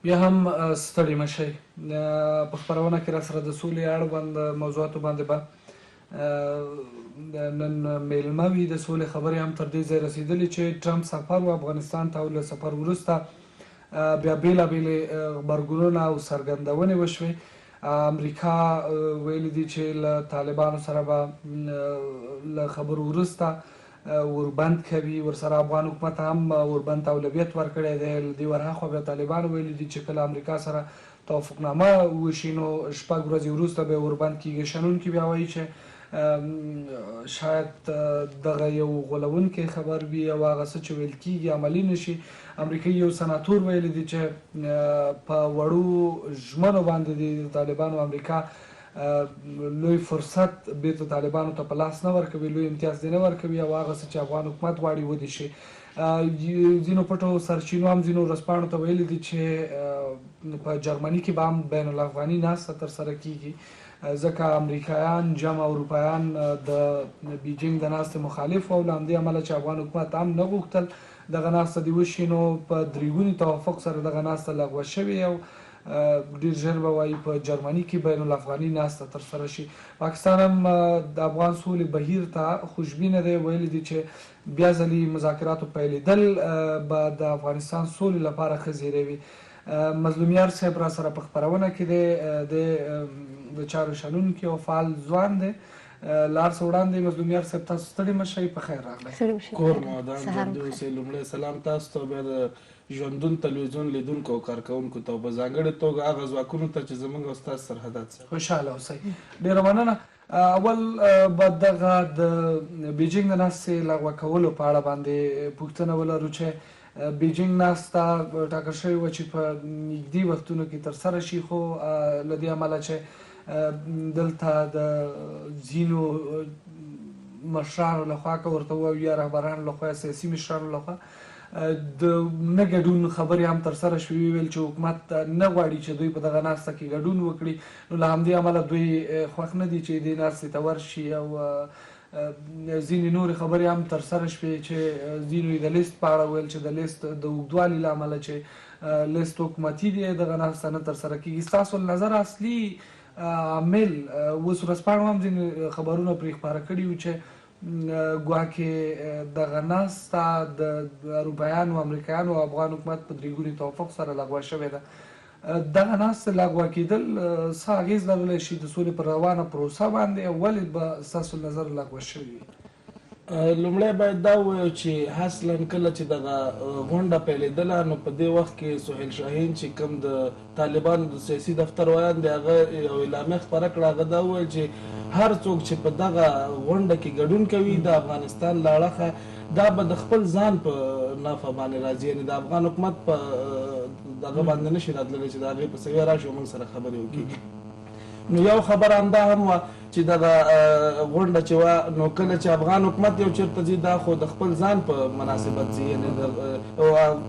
بیا هم ستړي مه شئ. په خپرونه کې را سره د سولې اړوند موضوعاتو باندې به نن میلمه وي. د سولې خبرې هم تر دې ځای رسېدلې چې ټرمپ سفر و افغانستان ته، او له سفر وروسته بیا بېلابېلې غبرګونونه او څرګندونې وشوې. امریکا ویلي دي چې له طالبانو سره به له خبرو وروسته وربند کوي، ورسره افغان حکومت هم وربند ته اولویت ورکړی دی. له دې ورهاخوا بیا طالبانو ویلي دي چې کله امریکا سره توافقنامه وشي نو 6 ورځې وروسته به وربند کېږي. شنونکي بیا وایي چې شاید دغه یو غولونکی خبر وي او هغه څه چې ویل کېږي عملي نشي. امریکایي یو سناتور ویلی دی چې په وړو ژمنو باندې د طالبانو امریکا لوی فرصت بیرته طالبانو ته په لاس نه ورکوي، لوی امتیاز دی نه ورکوي، او هغه څه چې افغان حکومت غواړي ودې شي. ځینو پټو سرچینو هم ځینو ورځپاڼو ته ویلي دي چې په جرمني کې به هم بین الافغاني ناسته ترسره کیږي، ځکه امریکایان جمع اروپایان د بیجینګ د ناستې مخالف وو. له همدې امله چې افغان حکومت هم نه غوښتل دغه ناسته دې وشي، نو په درېګوني توافق سره دغه ناسته لغوه شوې او ډېر ژر به وایي په جرمني کې بین الافغاني ناسته ترسره شي. پاکستان هم د افغان سولې بهیر ته خوشبینه دی. ویلي دي چې بیا ځلې مذاکراتو پیلېدل به د افغانستان سولې لپاره ښه زیری وي. مظلومیار صاحب را سره په خپرونه کې دی، د چارو شنونکي او فعال ځوان دی. لار څه وړاندې مظلومیار صاحب، تاسو ستړي مه شئ، په خیر راغلی. کور مو ودان ژوندي اوسئ. لومړی سلام تاسو ته، بیا د ژوندون تلویزیون لیدونکو او کارکوونکو ته، په ځانګړې توګه هغه ځواکونو ته چې زموږ او ستاسو سرحدات سره خوشحاله اوسئ. ډېره مننه. اول به دغه د بیجینګ د ناستې لغوه کولو په اړه باندې پوښتنه ولرو چې بیجینګ ناسته ټاکل شوې وه چې په نږدې وختونو کې ترسره شي، خو له دې امله چې دلته د ځینو مشرانو لخوا که ورته ووایو یا رهبرانو لخوا، سیاسي مشرانو لخوا د نه ګډون خبرې هم ترسره شوې. ویل چې حکومت نه غواړي چې دوی په دغه ناسته کې ګډون وکړي، نو له همدې امله دوی خوښ نه دي چې دې ناستې ته ورشي. او ځینې نورې خبرې هم ترسره شوې چې ځینو یې د لیست په اړه ویل چې د لیست د اوږدوالي له امله چې لیست حکومتي دی دغه ناسته نه ترسره کېږي. ستاسو نظر اصلي عامل، اوس ورځپاڼو هم ځینې خبرونه پرې خپاره کړي وو چې ګواکې دغه ناسته د اروپایانو، امریکایانو او افغان حکومت په درېګوني توافق سره لغوه شوې ده. دغه ناسته لغوه کېدل څه اغېز لرلی شي د سولې پر روانه پروسه باندې، او ولې به ستاسو نظر لغوه شوې وي؟ لومړی باید دا ووایو چې اصلا کله چې دغه غونډه پیلېدله نو په دې وخت کې سهیل شاهین چې کوم د طالبانو د سیاسي دفتر ویان دی، هغه یو اعلامیه خپره کړه. هغه دا وویل چې هر څوک چې په دغه غونډه کې ګډون کوي د افغانستان له اړخه دا به د خپل ځان په نفع باندې راځي، یعنې د افغان حکومت په دغه باندې نشي راتللی چې د هغې په سویه راشي او موږ سره خبرې وکړي. نو یو خبره همدا هم وه چې دغه غونډه چې وه نو کله چې افغان حکومت یو چېرته ځي دا خو د خپل ځان په مناسبت ځي، یعنې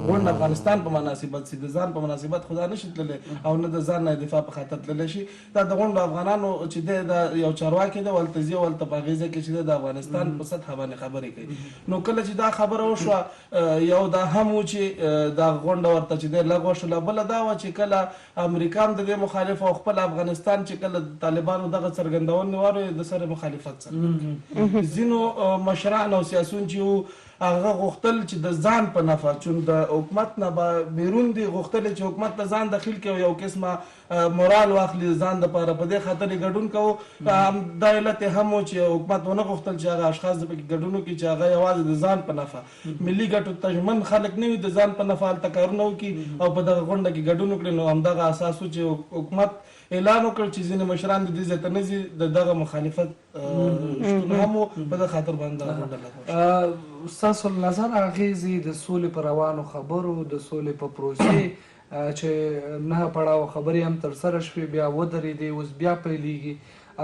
غونډه افغانستان په مناسبت ځي، د ځان په مناسبت خو دا نشي تللی او نه د ځان نه دفاع په خاطر تللی شي. دا د غونډو افغانانو چې دی دا یو چارواکی دی، ولته ځي ولته په هغې ځای کې چې دی د افغانستان په سطحه باندې خبرې کوي. نو کله چې دا خبره وشوه یو دا هم و چې دا غونډه ورته چې دی لغوه شوله. بله دا وه چې کله امریکا هم د دې مخالف او خپل افغانستان چې کله طالبانو دغه څرګندونې واورېدې د سره مخالفت څرګندوي. ځینو مشران او سیاسون چې وو هغه غوښتل چې د ځان په نفع، چون د حکومت نه به بیرون دي، غوښتل چې حکومت ته ځان دخیل کړي او یو قسمه مورال واخلي ځان دپاره، په دې خاطر یې ګډون کوو. دا علت یې هم و چې حکومت ونه غوښتل چې هغه اشخاص د پکې ګډون وکړي چې هغه یوازې د ځان په نفع، ملي ګټو ته ژمن خلک نه وي، د ځان په نفع هلته کارونه وکړي او په دغه غونډه کې ګډون وکړي. نو همدغه اساس و چې حکومت اعلان وکړ چې ځینې مشران د دې ځای ته نه ځي، د دغه مخالفت شتون هم و، په دغه خاطر باندې دغه غونډه لغوه شوه. ستاسو نظر اغېزې د سولې په روانو خبرو، د سولې په پروسې چې 9 پړاو خبرې هم ترسره شوې، بیا ودرېدې، اوس بیا پیلېږي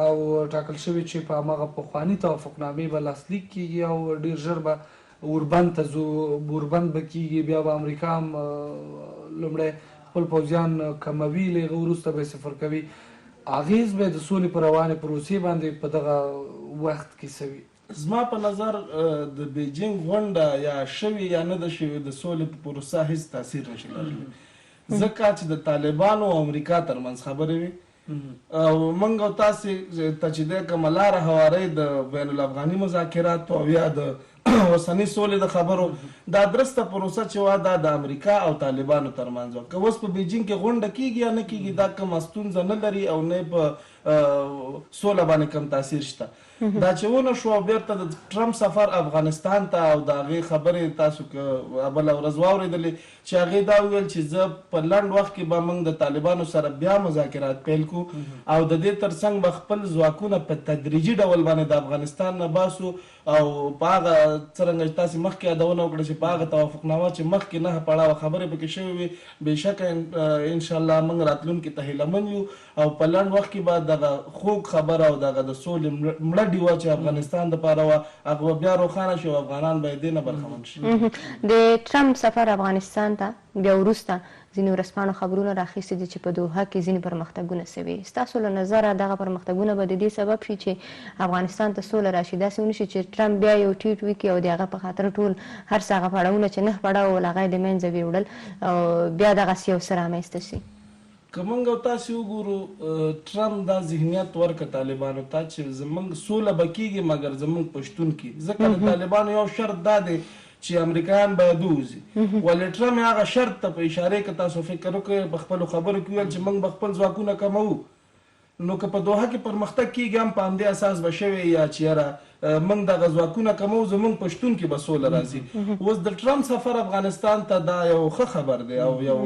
او ټاکل شوي چې په هماغه پخواني توافقنامې به لاسلیک کېږي او ډېر ژر به اوربند ته ځو، اوربند به کېږي، بیا به امریکا هم لومړی خپل پوځیان کموي، له هغه وروسته به یې صفر کوي. اغېز به د سولې په روانې پروسې باندې په دغه وخت کې څه وي؟ زما په نظر د بیجینګ غونډه یا شوې یا نه ده شوې د سولې په پروسه هیڅ تاثیر نشي لرلی. ځکه چې د طالبانو او امریکا ترمنځ خبرې وي او موږ او تاسې ته چې دی کومه لاره هوارۍ د بین الافغاني مذاکراتو او یا د اوسنۍ سولې د خبرو دا درسته پروسه چې وه دا د امریکا او طالبانو ترمنځ وه که اوس په بیجینګ کې غونډه کیږي یا نه کیږي دا کومه ستونزه نه لري او نه په سوله باندې کم تاثیر شته دا چې ونه شو او بیرته د ټرمپ سفر افغانستان ته او د هغې خبرې تاسو که بله ورځ واورېدلې چې هغې دا وویل چې زه په لنډ وخت کې به موږ د طالبانو سره بیا مذاکرات پیل کړو او د دې ترڅنګ به خپل ځواکونه په تدریجي ډول باندې د افغانستان نه باسو او په هغه څرنګه چې تاسې مخکې یادونه وکړه چې په هغه توافقنامه چې مخکې 9 پړاوه خبرې پکې شوې وي بېشکه انشاءالله موږ راتلونکي ته هیله یو او په لنډ وخت کې به دغه خوږ خبره او دغه د سولې مړه ډیوه چې افغانستان دپاره وه هغه به بیا روښانه شي او افغانان به یې دې نه برخمن شي د ټرمپ سفر افغانستان ته بیا وروسته ځینې ورځپاڼو خبرونه راخیستي دي چې په دوحه کې ځینې پرمختګونه سوي ستاسو له نظره دغه پرمختګونه به د دې سبب شي چې افغانستان ته سوله راشي داسې ونه شي چې ټرمپ بیا یو ټویټ وکړي او د هغه په خاطر ټول هر څه هغه پړاوونه چې 9 پړاو ول هغه یې د منځه ویوړل او بیا دغسې یو څه رامنځته شي که موږ او تاسې وګورو ټرمپ دا ذهنیت ورکړه طالبانو ته چې زموږ سوله به کېږي مګر زموږ په شتون کې ځکه د طالبانو یو شرط دا دی چې امریکایان باید ووځي ولې ټرمپ هغه شرط ته په اشارې که تاسو فکر وکړئ په خپلو خبرو کې ویل چې موږ به خپل ځواکونه کموو نو که په دوحه کې پرمختګ کېږي هم په همدې اساس به شوی یا چې یاره موږ دغه ځواکونه کموو زموږ په شتون کې به سوله راځي اوس د ټرمپ سفر افغانستان ته دا یو ښه خبر دی او یو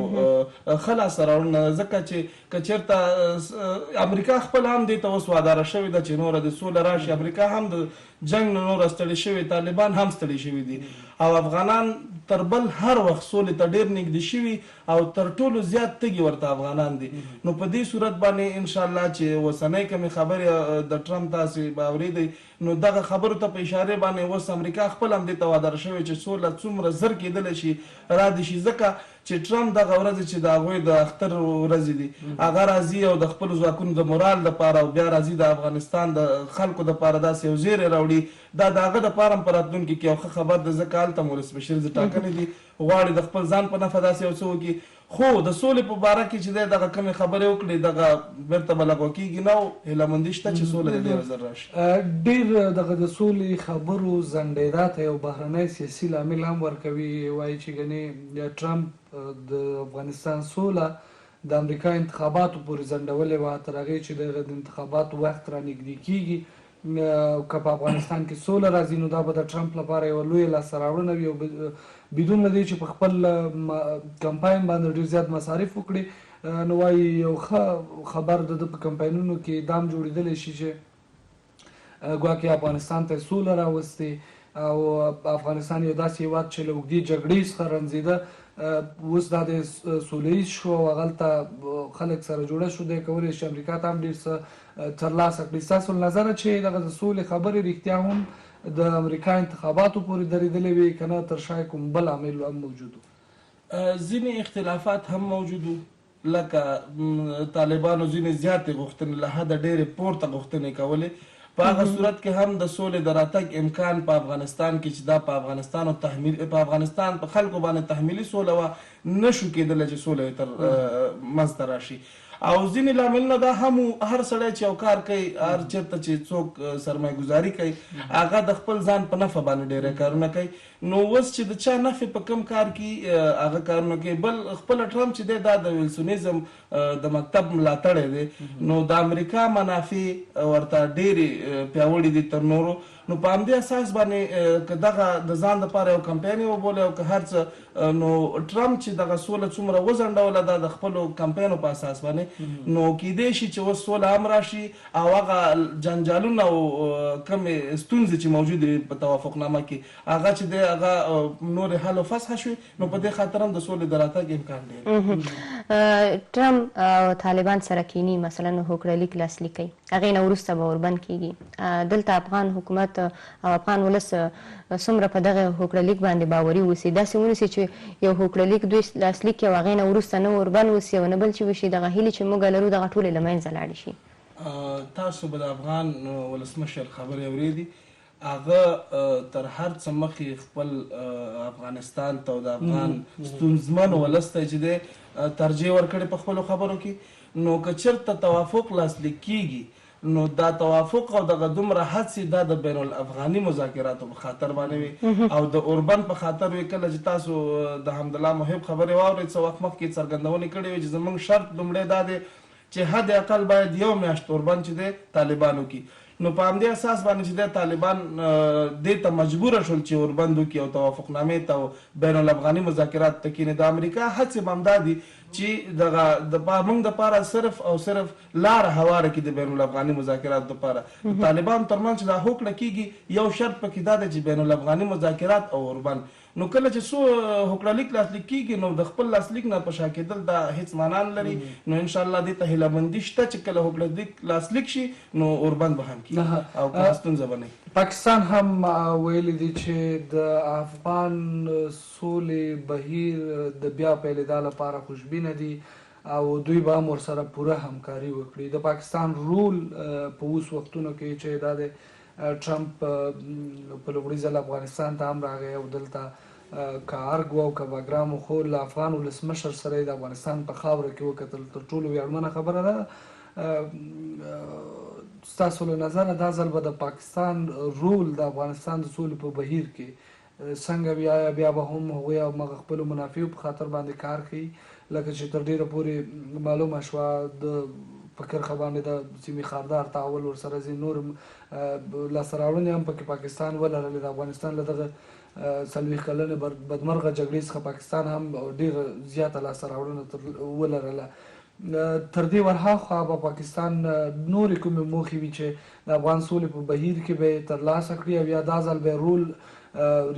ښه لاسته راوړنه ځکه چې که چېرته امریکا خپل هم دې ته اوس واداره شوې ده چې نوره د سوله راشي امریکا هم د جنګ نه نوره ستړي شوي طالبان هم ستړي شوي دي او افغانان تر بل هر وخت سولې ته ډېر نږدې شوي او تر ټولو زیات تږي ورته افغانان دي نو په دې صورت باندې انشاءالله چې اوسنۍ کومې خبرې د ټرمپ تاسې به اورېدئ نو دغه خبرو ته په اشارې باندې اوس امریکا خپل هم دې ته واداره شوی چې سوله څومره زر کېدلی شي را دې شي ځکه چې ټرمپ دغه ورځې چې د هغوی د اختر ورځې دي هغه راځي او د خپلو ځواکونو د مورال دپاره او بیا راځي د افغانستان د خلکو دپاره داسې یو زیری راوړي دا د هغه دپاره هم په راتلونکي کې یو ښه خبر ده ځکه هلته هم ولسمشر ټاکنې دي غواړي د خپل ځان په نفع داسې یو څه وکړي خو د سولې په باره کې چې دی دغه کمې خبرې وکړي دغه بیرته به لغوه کېږي نه او هیله شته چې سوله دې ډېره زر راشي ډېر دغه د سولې خبرو ځنډېدا ته یو بهرنی سیاسي لامل هم ورکوي وایي چې ګنې ټرمپ د افغانستان سوله د امریکا انتخاباتو پورې ځنډولې وه تر هغې چې دغه د انتخاباتو وخت را نږدې کېږي که په افغانستان کې سوله راځي نو دا به د ټرمپ لپاره یوه لویه لاسته راوړنه وي او بدون له دې چې په خپل کمپاین باندې ډېر زیات مصارف وکړي نو وایي یو ښه خبر د ده په کمپاینونو کې دا هم جوړېدلی شي چې ګواکې افغانستان ته سوله راوستې او افغانستان یو داسې هېواد چې له اوږدې جګړې څخه رنځېده اوس دا د سوله ییز شو او هغلته خلک سره جوړه شو دی کولی شي امریکا ته هم ډېر څه ترلاسه کړي ستاسو له نظره چې دغه د سولې خبرې رښتیا هم د امریکا انتخاباتو پورې درېدلې وي که نه تر شا کوم بل عامل هم موجود و ځینې اختلافات هم موجود وو لکه طالبانو ځینې زیاتې غوښتنې له حده ډېرې پورته غوښتنې کولې په هغه صورت کې هم د سولې د راتګ امکان په افغانستان کې چې دا په افغانستان په خلکو باندې تحمیلي سوله وه نه شو کېدلی چې سوله یې تر منځته راشي او ځینې لاملونه دا هم هر سړی چې یو کار کوي هر چېرته چې څوک سرمایه ګزاري کوي هغه د خپل ځان په نفع باندې ډېری کارونه کوي نو اوس چې د چا نفع په کم کار کې هغه کارونه کوي بل خپله ټرمپ چې دی دا د ویلسونیزم د مکتب ملاتړی دی نو د امریکا منافع ورته ډېرې پیاوړي دي تر نورو نو په همدې اساس باندې که دغه د ځان دپاره یو کمپاین یې وبولي او که هر څه نو ټرمپ چې دغه سوله څومره وځنډوله دا د خپلو کمپاینو په اساس باندې نو کیدای شي چې اوس سوله هم راشي او هغه جنجالونه او کمې ستونزې چې موجودې وي په توافقنامه کې هغه چې دی هغه نورې حل و فصحه شوي نو په دې خاطر هم د سولې د راتګ امکان ډېر ټرمپ او طالبان سره کینی مثلا هوکړه لیک لاسلیک کوي هغې نه وروسته به وربند کېږي دلته افغان حکومت او افغان ولس څومره په دغه هوکړه لیک باندې باوري اوسي داسې ونیسي چې یو هوکړه لیک دوی لاسلیک کړي او هغې نه وروسته نه وربند اوسي او نه بل چې وشي دغه هیلې چې موږ لرو دغه ټولې له منځه لاړې شي تاسو به د افغان ولسمشر خبرې اورېدي هغه تر هر څه مخکې خپل افغانستان ته او د افغان ستونزمن ولس ته چې دی ترجیح ورکړې په خپلو خبرو کې. نو که چېرته توافق لاسلیک کېږي نو دا توافق او دغه دومره هڅې دا د بین الافغاني مذاکراتو په خاطر باندې وي او د اوربن په خاطر وي. کله چې تاسو د حمدالله محب خبرې واورئ څه وخت مخکې څرګندونې کړې وي چې زموږ شرط لومړی دا دی چې حد اقل باید یو میاشت اوربن چې دی طالبانو کې. نو په همدې اساس باندې چې د طالبان دې ته مجبوره شول چې اوربند وکړي او توافقنامې ته او بین الافغاني مذاکرات ته کښېني. د امریکا هڅې به همدا دي چې دغه موږ دپاره صرف او صرف لاره هواره کړي د بین الافغاني مذاکراتو دپاره. د طالبانو ترمنځ چې دا هوکړه کېږي یو شرط پکې دا دی چې بین الافغاني مذاکرات او اوربند. نو کله چې هوکړه لیک لاسلیک کېږي نو د خپل لاسلیک نه په شا کېدل دا هېڅ معنا نه لري. نو انشاءالله دې ته هیله شته چې کله هوکړه لیک لاسلیک شي نو اوربند به هم کېږي او په ستونزه به نه. پاکستان هم ویلي دي چې د افغان سولې بهیر د بیا پیلېدا لپاره خوشبینه دي او دوی به هم ورسره پوره همکاري وکړي. د پاکستان رول په اوس وختونو کې چې دا د ټرمپ په لومړي ځل افغانستان ته هم راغی او دلته که ارګ و او که باګرام و خو له افغان ولسمشر سره یې د افغانستان په خاوره کې وکتل. تر ټولو ویاړمنه خبره ده. ستاسو له نظره دا ځل به د پاکستان رول د افغانستان د سولې په بهیر کې څنګه بیا به هم هغوی همغه خپلو منافعو په خاطر باندې کار کوي لکه چې تر ډېره پورې معلومه شوه د په کرښه باندې د سیمې خاردار تعاول ورسره ځي نور لاسته راوړنې هم پکې پاکستان ولرلې. د افغانستان له دغه 40 کلنې بدمرغه جګړې څخه پاکستان هم ډېره زیاته لاسته راوړنه ولرله. تر دې ورهاخوا به پاکستان نورې کومې موخې وي چې د افغان سولې په بهیر کې به یې ترلاسه کړي او یا دا ځل به رول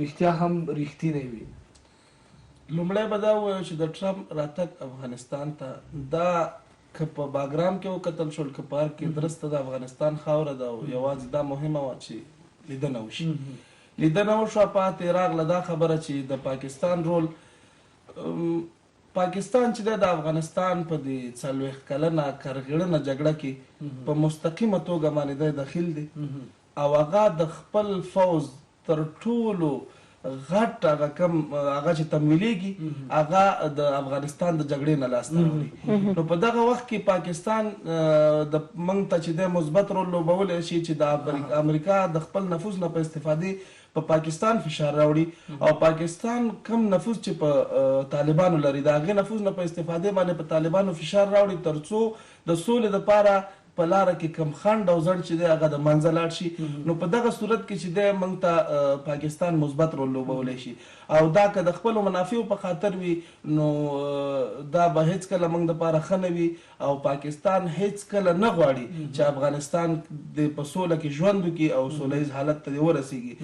رښتیا هم رښتینی وي. لومړی به دا ووایو چې د ټرمپ راتګ افغانستان ته دا که په باګرام کې وکتل شول که په هر کې درسته د افغانستان خاوره ده او یوازې دا مهمه وه چې لیدنه وشي. لیدنه وشوه پاتې راغله دا خبره چې د پاکستان رول. پاکستان چې دی د افغانستان په دې 40 کلنه کرغېړنه جګړه کې په مستقیمه توګه باندې دی دخیل دی او هغه د خپل فوز تر ټولو غټ هغه چې تمویلېږي هغه د افغانستان د جګړې نه لاسته راوړي. نو په دغه وخت کې پاکستان د موږ ته چې دی مثبت رول لوبولی شي چې د امریکا د خپل نفوذ نه په استفادې په پاکستان فشار راوړي او پاکستان کم نفوذ چې په طالبانو لري د هغې نفوذ نه په استفادې باندې په طالبانو فشار راوړي تر څو د سولې دپاره په لاره کې کم خنډ او ځنډ چې دی هغه د منځه لاړ شي. نو په دغه صورت کې چې دی موږ ته پاکستان مثبت رول لوبولی شي او دا که د خپلو منافعو په خاطر وي نو دا به هیڅکله موږ دپاره ښه نه وي او پاکستان هیڅکله نه غواړي چې افغانستان د په سوله کې ژوند وکړي او سوله ییز حالت ته دې ورسېږي.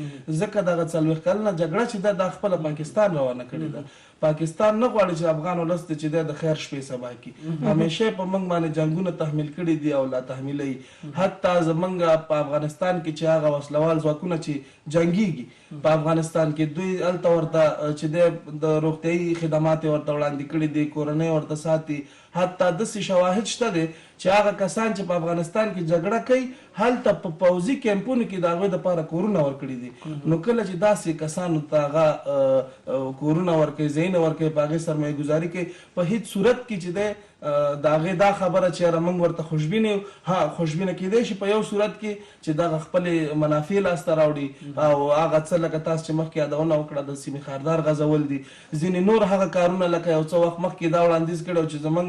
ځکه دغه 40 کلنه جګړه چې ده دا خپله پاکستان روانه کړې ده. پاکستان نه غواړي چې افغان ولس ته چې دی د خیر شپې سبا کړي. همیشه په موږ باندې جنګونه تحمیل کړي دي او لا تحمیلوي. حتی زموږ په افغانستان کې چې هغه وسلوال ځواکونه چې جنګیږي په افغانستان کې دوی هلته ورته چې دی د روغتیایي خدمات یې ورته وړاندې کړي دي کورنۍ ورته ساتي. حتی داسې شواهد شته دی چې هغه کسان چې په افغانستان کې جګړه کوي هلته په پوځي کیمپونو کې د هغوی دپاره کورونه ورکړي دي. نو کله چې داسې کسانو ته هغه کورونه ورکوي ځایونه ورکوي په هغې سرمایه ګزاري کوي په هیڅ صورت کې چې دی د هغې دا خبره چې یاره موږ ورته خوشبینه یو خوشبینه کېدی شي په یو صورت کې چې دغه خپلې منافع لاسته راوړي او هغه څه لکه تاسو چې مخکې یادونه وکړه د سیمې خاردار غځول دي ځینې نور هغه کارونه لکه یو څه وخت مخکې دا وړاندیز کړی چې زموږ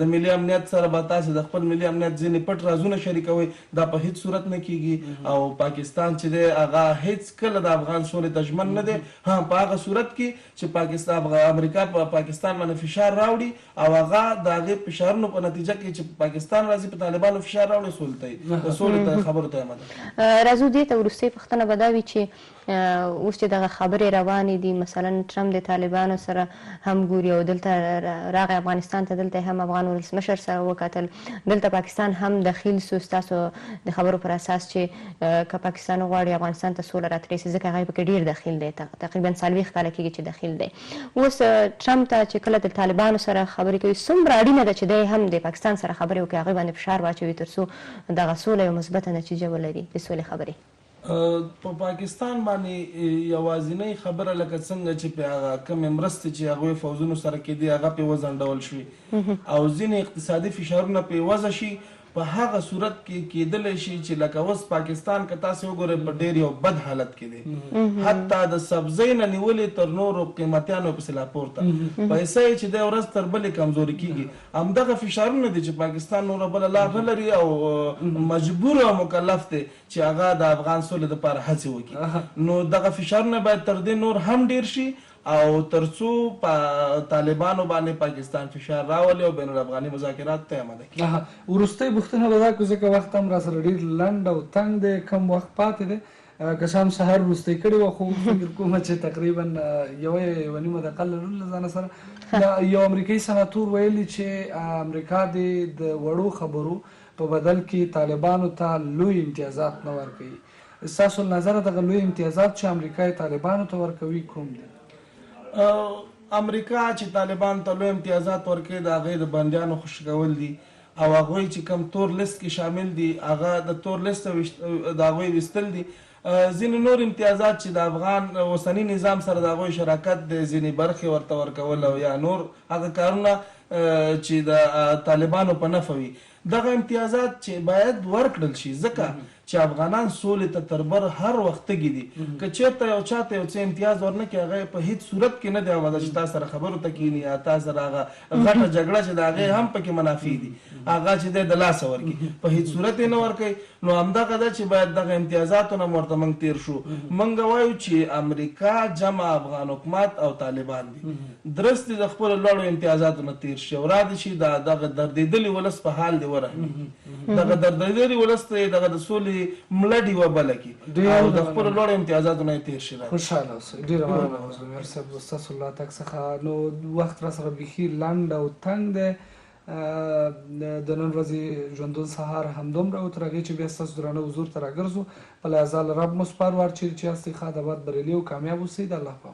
د ملي امنیت سره به تاسې د خپل ملي امنیت ځینې پټ رازونه شریکوئ دا په هیڅ صورت نه کېږي او پاکستان چې دی هغه هیڅکله د افغان سولې ته ژمن نه دی. په هغه صورت کې چې امریکا په پاکستان باندې فشار راوړي او هغه د هغې فشارونو په نتیجه کې چې پاکستان راځي په طالبانو فشار راوړي سولې ته خبرو ته اماده. راځو دې ته وروستۍ پوښتنه به دا وي چې اوس چې دغه خبرې روانې دي مثلا ټرمپ د طالبانو سره هم ګوري او دلته راغی افغانستان ته دلته هم افغان ولسمشر سره وکتل دلته پاکستان هم دخیل سو ستاسو د خبرو پر اساس چې که پاکستان غواړي افغانستان ته سوله راترېسي ځکه هغوی پکې ډېر دخیل دی تقریبا 40 کاله کېږي چې دخیل دی. اوس ټرمپ ته چې کله د طالبانو سره خبرې کوي څومره اړینه ده چې دی هم د پاکستان سره خبرې وکړي هغوی باندې فشار واچوي تر څو دغه سوله یو مثبته نتیجه ولري د سولې خبرې. په پاکستان باندې یوازینۍ خبره لکه څنګه چې په هغه کمې مرستې چې هغوی فوزونو سره کېدي هغه پې وځنډول شوي او ځینې اقتصادي فشارونه پې وضع شي په هغه صورت کې کېدلی شي چې لکه اوس پاکستان که تاسې وګورئ په ډېر یو بد حالت کې دی حتی د سبزۍ نه نیولې تر نورو قیمتیانو پسې لا پورته پیسه یې چې دی ورځ تر بلې کمزوري کېږي همدغه فشارونه دي چې پاکستان نوره بله لار نه لري او مجبور او مکلف دی چې هغه د افغان سولې دپاره هڅې وکړي نو دغه فشارونه باید تر دې نور هم ډېر شي او ترڅو په طالبانو باندې پاکستان فشار راولي او بین الافغاني مذاکرات ته آماده کړي. وروستۍ پوښتنه به دا کړو ځکه وخت هم راسره ډېر لنډ او تنګ دی کم وخت پاتې دی که څه هم سهار وروستۍ کړې وه خو فکر کومه چې تقریبا یوه نیمه دقیقه لرل له ځانه سره یو امریکایي سناتور ویلي چې امریکا د وړو خبرو په بدل کې طالبانو ته لوی امتیازات نه ورکوي. ستاسو له نظره دغه لوی امتیازات چې امریکا یې طالبانو ته ورکوي کوم دي؟ امریکا چې طالبان ته لوی امتیازات ورکوي د هغوی د بندیانو خوشي کول دي او هغوی چې کوم تور لیست کې شامل دي هغه د تور لیست د هغوی ویستل دي. ځینې نور امتیازات چې د افغان اوسني نظام سره د هغوی شراکت د ځینې برخې ورته ورکول او یا نور هغه کارونه چې د طالبانو په نفع وي دغه امتیازات چې باید ورکړل شي ځکه چې افغانان سولې ته تربر هر وخت تږي دي که چېرته یو چاته یو څه امتیاز ورنه کړي هغه په هیڅ صورت کې نه دی آماده چې تا سره خبرو ته کښېني یا تا سره هغه غټه جګړه چې د هغې هم پکې منافع دي هغه چې دی د لاسه ورکړي په هیڅ صورت یې نه ورکوي نو همدغه ده چې باید دغه امتیازاتو نه ورته موږ تېر شو. موږ وایو چې امریکا جمع افغان حکومت او طالبان دي درست دي د خپلو لوړو امتیازاتو نه تېر شي او را دي چې دغه دردېدلي ولس په حال دې ورحمي دغه دردېدلي ولس ته یې دغه د سولې مړه ډیوه بله کړي او د خپلو لوړو امتیازاتو نه یې تېر شي. خوشحاله اوسئ. ډېره مننه مظلوم صاحب ستاسو له تګ څخه نو وخت را سره بیخي لنډ او تنګ دی د نن ورځې ژوندون سهار همدومره و تر هغې چې بیا ستاسو درانه حضور ته راګرځو په لحاظه له رب مو سپارو هر چیرې چې یاستئ ښه د بد بریالي او کامیاب اوسئ د الله په